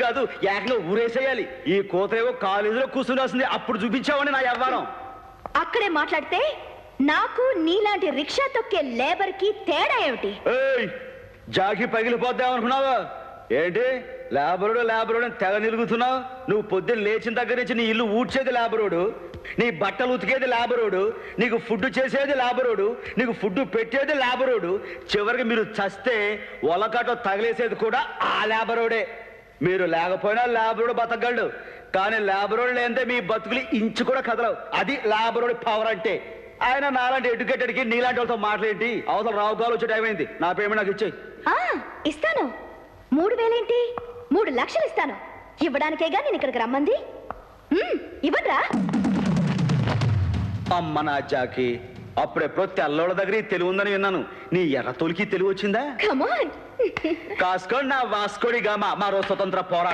కాదు ఏకంగా ఊరేసేయాలి. ఈ కోతేవో కాలేజీలో కూర్చుని వస్తుంది, అప్పుడు చూపించావని నా వ్యవహారం. అక్కడే మాట్లాడితే నాకు నీలాంటి రిక్షా తొక్కే లేబర్ కి తేడా ఏమిటి? జాకి పగిలిపోద్దామనుకున్నావా ఏంటి? లేబరుడు లేబరుడు అని తెగ నిలుగుతున్నావు. నువ్వు పొద్దున్న లేచిన దగ్గర నుంచి నీ ఇల్లు ఊడ్చేది లేబరోడు, నీ బట్టలు ఉతికేది లేబరోడు, నీకు ఫుడ్ చేసేది లేబరోడు, నీకు ఫుడ్ పెట్టేది లేబరోడు, చివరికి మీరు చస్తే ఒలకాటో తగిలేసేది కూడా ఆ లేబరోడే. మీరు లేకపోయినా లేబరోడు బతకగలడు, కానీ లేబరోడు లేదంటే మీ బతుకులు ఇంచు కూడా కదలవు. అది లేబరోడి పవర్ అంటే. ఆయన నాలాంటి ఎడ్యుకేటెడ్కి నీలాంటి వాళ్ళతో మాట్లాడేంటి? అవతల రావు కాలు వచ్చే టైం అయింది. నా పేమెంట్ నాకు ఇచ్చేయి. ఇస్తాను. 3000 ఏంటి, 3 లక్షలు ఇస్తాను. ఇవ్వడానికేగా నేను ఇక్కడికి రమ్మంది. ఇవ్వద్రా? అమ్మ నా జాకి, అప్పుడెప్పుడో తెల్లోళ్ళ దగ్గర తెలివి ఉందని విన్నాను. నీ ఎర్ర తొలికి తెలివి వచ్చిందా? కాసుకోండి నా వాస్కోడి గామా, మరో స్వతంత్ర పోరాటం.